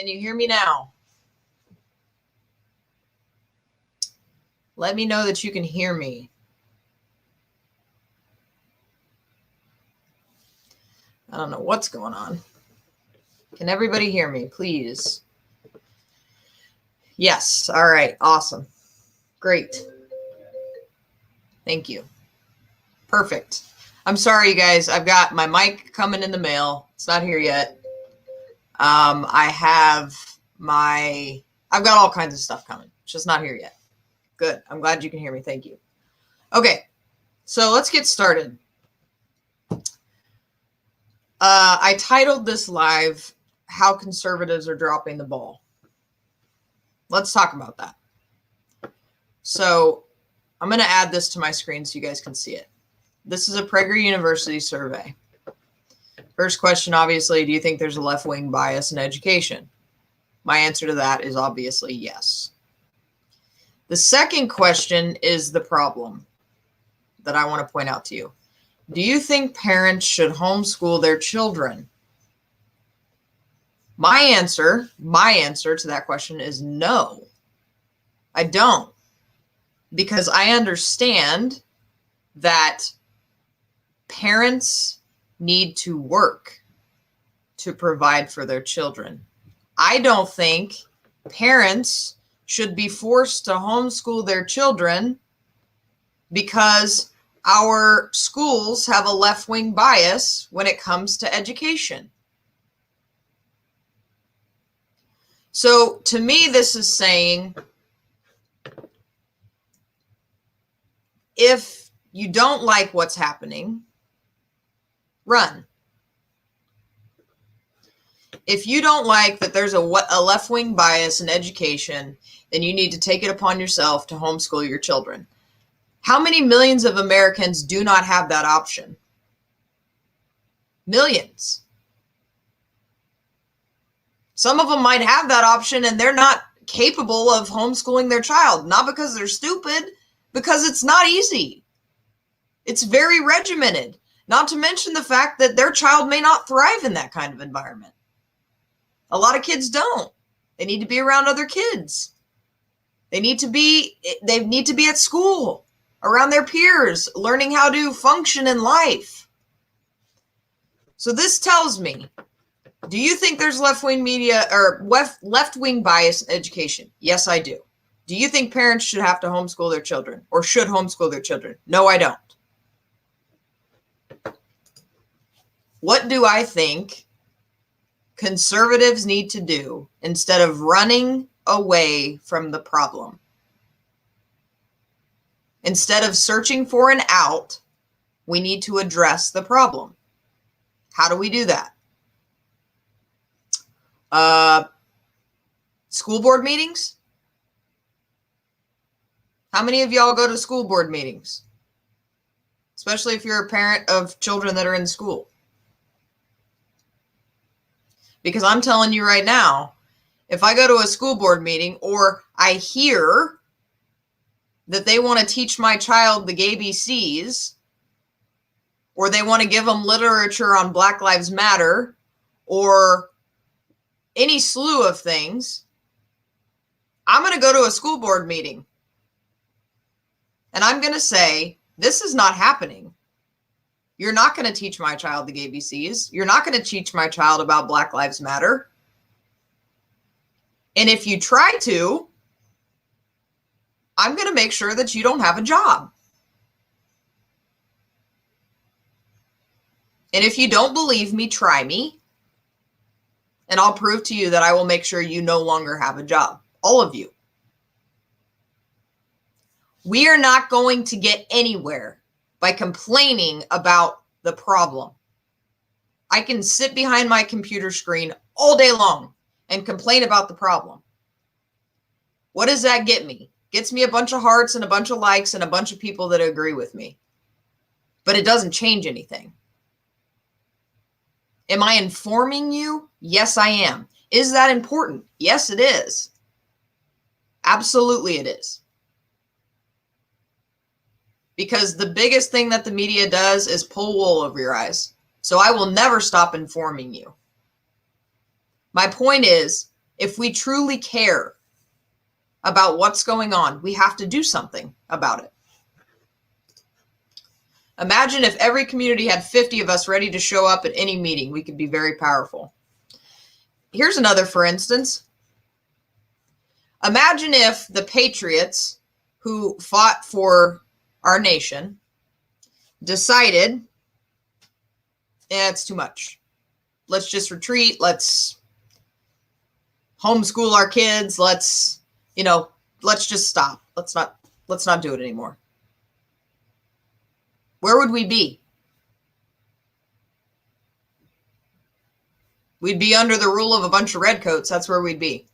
Can you hear me now? Let me know that you can hear me. I don't know what's going on. Can everybody hear me, please? Yes. All right. Awesome. Great. Thank you. Perfect. I'm sorry, you guys. I've got my mic coming in the mail. It's not here yet. I've got all kinds of stuff coming. It's just not here yet. Good. I'm glad you can hear me. Thank you. Okay. So let's get started. I titled this live, How Conservatives Are Dropping the Ball. Let's talk about that. So I'm going to add this to my screen so you guys can see it. This is a Prager University survey. First question, obviously, do you think there's a left-wing bias in education? My answer to that is obviously yes. The second question is the problem that I want to point out to you. Do you think parents should homeschool their children? My answer to that question is no. I don't. Because I understand that parents need to work to provide for their children. I don't think parents should be forced to homeschool their children because our schools have a left-wing bias when it comes to education. So to me, this is saying, if you don't like what's happening, run. If you don't like that there's a left-wing bias in education, then you need to take it upon yourself to homeschool your children. How many millions of Americans do not have that option? Millions. Some of them might have that option and they're not capable of homeschooling their child, not because they're stupid, because it's not easy. It's very regimented, not to mention the fact that their child may not thrive in that kind of environment. A lot of kids don't. They need to be around other kids. They need to be at school, around their peers, learning how to function in life. So this tells me, do you think there's left-wing media or left-wing bias in education? Yes, I do. Do you think parents should have to homeschool their children or should homeschool their children? No, I don't. What do I think conservatives need to do instead of running away from the problem? Instead of searching for an out, we need to address the problem. How do we do that? School board meetings? How many of y'all go to school board meetings? Especially if you're a parent of children that are in school. Because I'm telling you right now, if I go to a school board meeting or I hear that they want to teach my child the ABCs, or they want to give them literature on Black Lives Matter, or any slew of things, I'm going to go to a school board meeting. And I'm going to say, this is not happening. You're not going to teach my child the ABCs. You're not going to teach my child about Black Lives Matter. And if you try to, I'm going to make sure that you don't have a job. And if you don't believe me, try me. And I'll prove to you that I will make sure you no longer have a job. All of you. We are not going to get anywhere by complaining about the problem. I can sit behind my computer screen all day long and complain about the problem. What does that get me? Gets me a bunch of hearts and a bunch of likes and a bunch of people that agree with me. But it doesn't change anything. Am I informing you? Yes, I am. Is that important? Yes, it is. Absolutely it is. Because the biggest thing that the media does is pull wool over your eyes. So I will never stop informing you. My point is, If we truly care about what's going on, we have to do something about it. Imagine if every community had 50 of us ready to show up at any meeting. We could be very powerful. Here's another, for instance. Imagine if the patriots who fought for our nation decided, it's too much. Let's just retreat. Let's homeschool our kids. Let's just stop. Let's not do it anymore. Where would we be? We'd be under the rule of a bunch of redcoats. That's where we'd be.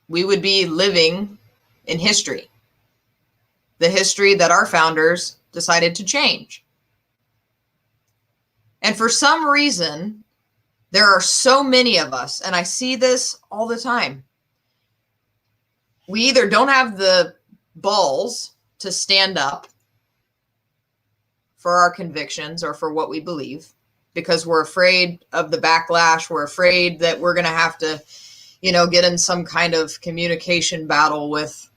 We would be living in history. The history that our founders decided to change. And for some reason, there are so many of us, and I see this all the time. We either don't have the balls to stand up for our convictions or for what we believe because we're afraid of the backlash. We're afraid that we're going to have to, get in some kind of communication battle with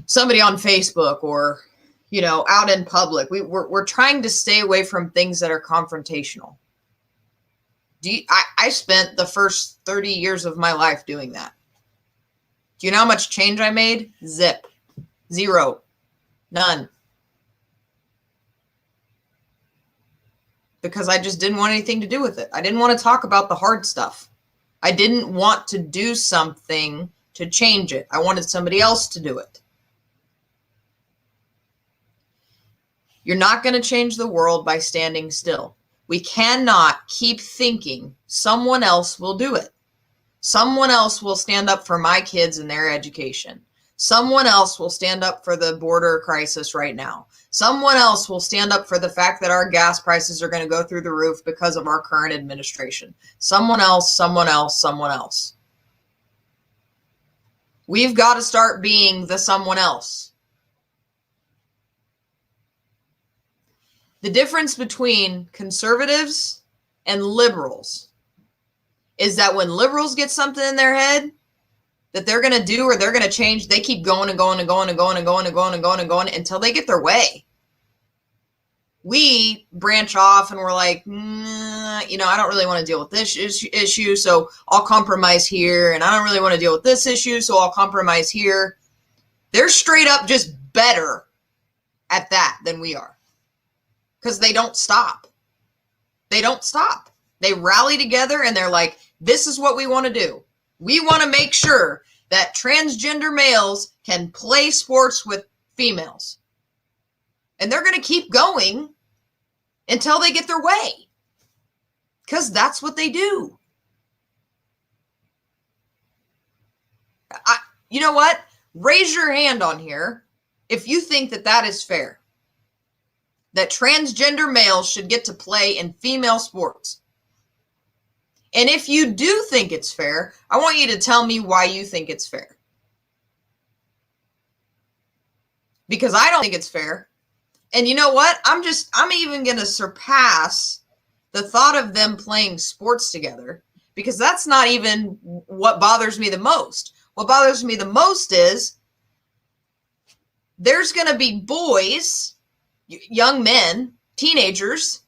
somebody on Facebook or, out in public. We're trying to stay away from things that are confrontational. I spent the first 30 years of my life doing that. Do you know how much change I made? Zip. Zero. None. Because I just didn't want anything to do with it. I didn't want to talk about the hard stuff. I didn't want to do something to change it. I wanted somebody else to do it. You're not going to change the world by standing still. We cannot keep thinking someone else will do it. Someone else will stand up for my kids and their education. Someone else will stand up for the border crisis right now. Someone else will stand up for the fact that our gas prices are going to go through the roof because of our current administration. Someone else, someone else, someone else. We've got to start being the someone else. The difference between conservatives and liberals is that when liberals get something in their head that they're going to do or they're going to change, they keep going and going and going and going and going and going and going and going until they get their way. We branch off and we're like, I don't really want to deal with this issue, so I'll compromise here. And I don't really want to deal with this issue, so I'll compromise here. They're straight up just better at that than we are. Because they don't stop. They don't stop. They rally together and they're like, this is what we want to do. We want to make sure that transgender males can play sports with females. And they're going to keep going until they get their way. Because that's what they do. You know what? Raise your hand on here if you think that that is fair. That transgender males should get to play in female sports. And if you do think it's fair, I want you to tell me why you think it's fair. Because I don't think it's fair. And you know what? I'm even going to surpass the thought of them playing sports together, because that's not even what bothers me the most. What bothers me the most is there's going to be boys, young men, teenagers,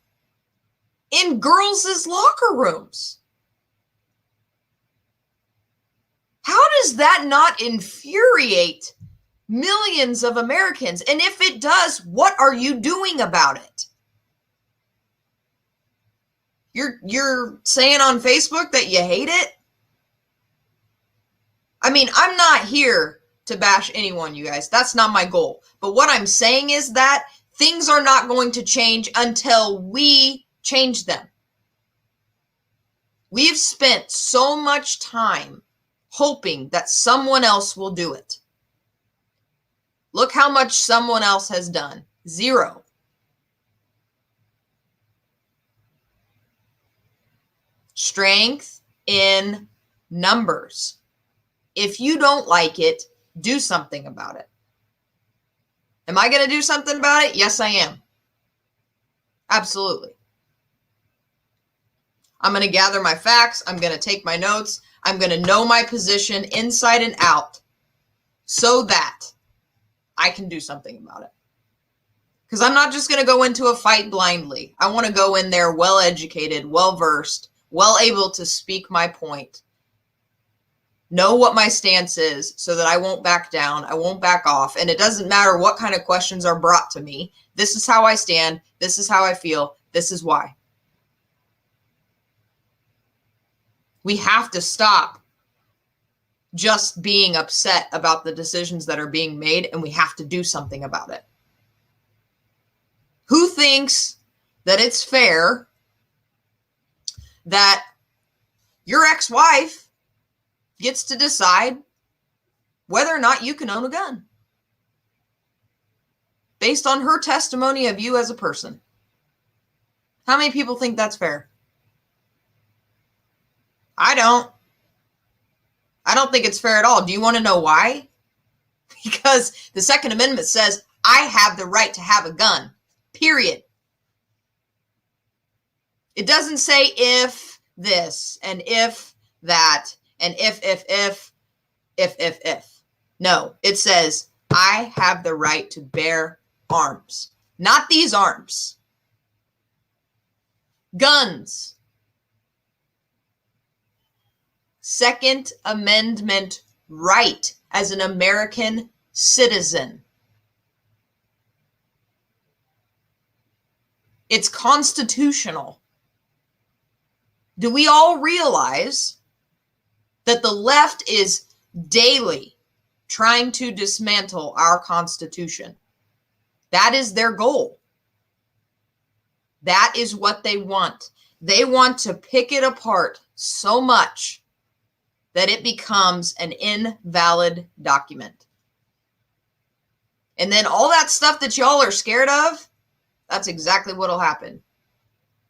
in girls' locker rooms. How does that not infuriate millions of Americans? And if it does, what are you doing about it? You're saying on Facebook that you hate it? I mean, I'm not here to bash anyone, you guys. That's not my goal. But what I'm saying is that things are not going to change until we change them. We've spent so much time hoping that someone else will do it. Look how much someone else has done. Zero. Strength in numbers. If you don't like it, do something about it. Am I going to do something about it? Yes, I am. Absolutely. I'm going to gather my facts. I'm going to take my notes. I'm going to know my position inside and out so that I can do something about it. Because I'm not just going to go into a fight blindly. I want to go in there well-educated, well-versed, well able to speak my point. Know what my stance is so that I won't back down. I won't back off. And it doesn't matter what kind of questions are brought to me. This is how I stand. This is how I feel. This is why. We have to stop just being upset about the decisions that are being made, and we have to do something about it. Who thinks that it's fair that your ex-wife gets to decide whether or not you can own a gun based on her testimony of you as a person? How many people think that's fair? I don't think it's fair at all. Do you want to know why? Because the Second Amendment says I have the right to have a gun, period. It doesn't say if this and if that and if. No, it says I have the right to bear arms. Not these arms. Guns. Second Amendment right as an American citizen. It's constitutional. Do we all realize that the left is daily trying to dismantle our Constitution? That is their goal. That is what they want. They want to pick it apart so much that it becomes an invalid document. And then all that stuff that y'all are scared of, that's exactly what will happen.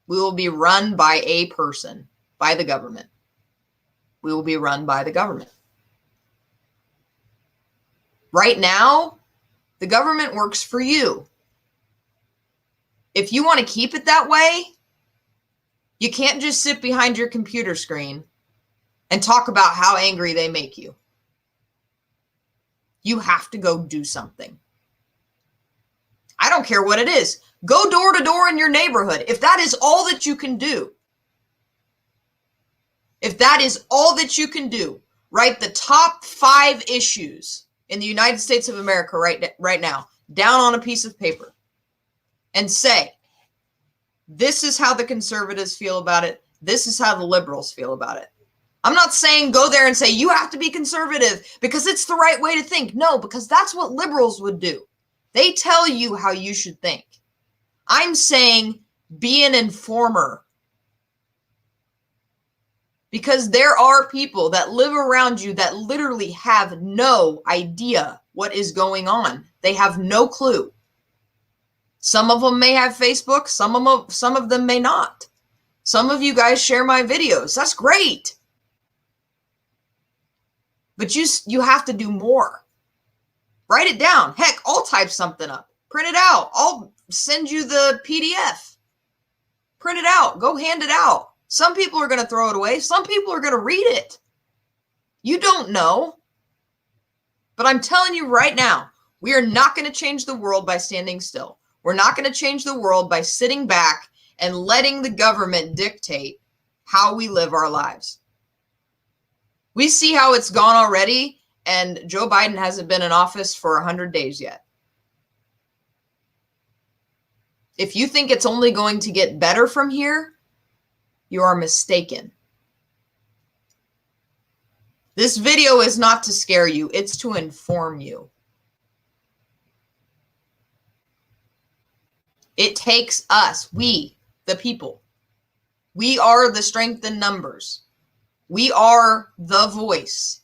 We will be run by a person, by the government. We will be run by the government. Right now, the government works for you. If you want to keep it that way, you can't just sit behind your computer screen and talk about how angry they make you. You have to go do something. I don't care what it is. Go door to door in your neighborhood. If that is all that you can do, write the top 5 issues in the United States of America right now down on a piece of paper and say, this is how the conservatives feel about it. This is how the liberals feel about it. I'm not saying go there and say you have to be conservative because it's the right way to think. No, because that's what liberals would do. They tell you how you should think. I'm saying be an informer. Because there are people that live around you that literally have no idea what is going on. They have no clue. Some of them may have Facebook. Some of them may not. Some of you guys share my videos. That's great. But you have to do more. Write it down. Heck, I'll type something up. Print it out. I'll send you the PDF. Print it out. Go hand it out. Some people are going to throw it away. Some people are going to read it. You don't know. But I'm telling you right now, we are not going to change the world by standing still. We're not going to change the world by sitting back and letting the government dictate how we live our lives. We see how it's gone already, and Joe Biden hasn't been in office for 100 days yet. If you think it's only going to get better from here, you are mistaken. This video is not to scare you, it's to inform you. It takes us, we, the people. We are the strength in numbers. We are the voice.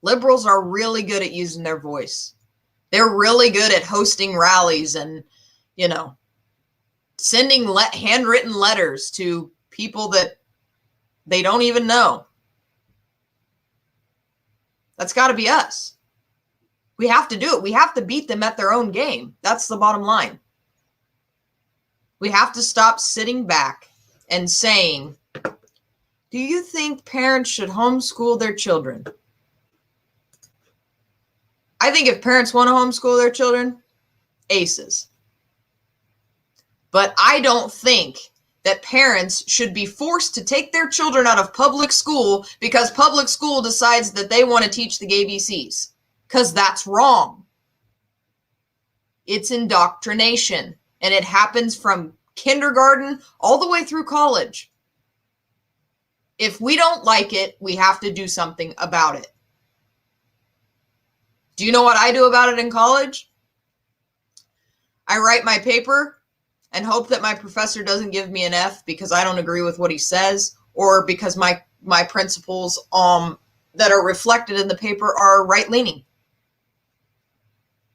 Liberals are really good at using their voice. They're really good at hosting rallies and, sending handwritten letters to people that they don't even know. That's got to be us. We have to do it. We have to beat them at their own game. That's the bottom line. We have to stop sitting back and saying, Do you think parents should homeschool their children? I think if parents want to homeschool their children, aces. But I don't think that parents should be forced to take their children out of public school because public school decides that they want to teach the ABCs. Because that's wrong. It's indoctrination. And it happens from kindergarten all the way through college. If we don't like it, we have to do something about it. Do you know what I do about it in college? I write my paper and hope that my professor doesn't give me an F because I don't agree with what he says, or because my principles that are reflected in the paper are right-leaning.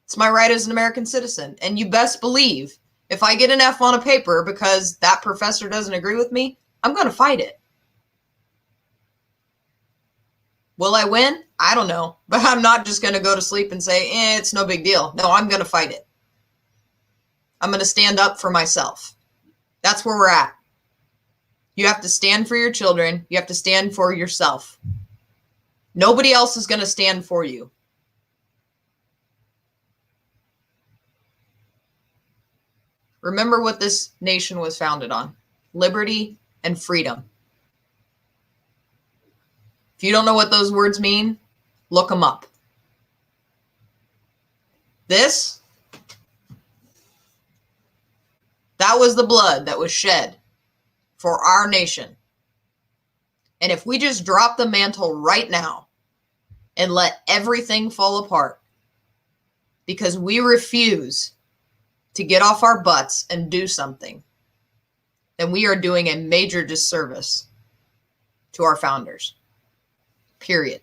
It's my right as an American citizen. And you best believe if I get an F on a paper because that professor doesn't agree with me, I'm going to fight it. Will I win? I don't know. But I'm not just going to go to sleep and say, it's no big deal. No, I'm going to fight it. I'm going to stand up for myself. That's where we're at. You have to stand for your children. You have to stand for yourself. Nobody else is going to stand for you. Remember what this nation was founded on: liberty and freedom. If you don't know what those words mean, look them up. That was the blood that was shed for our nation. And if we just drop the mantle right now and let everything fall apart because we refuse to get off our butts and do something, then we are doing a major disservice to our founders. Period.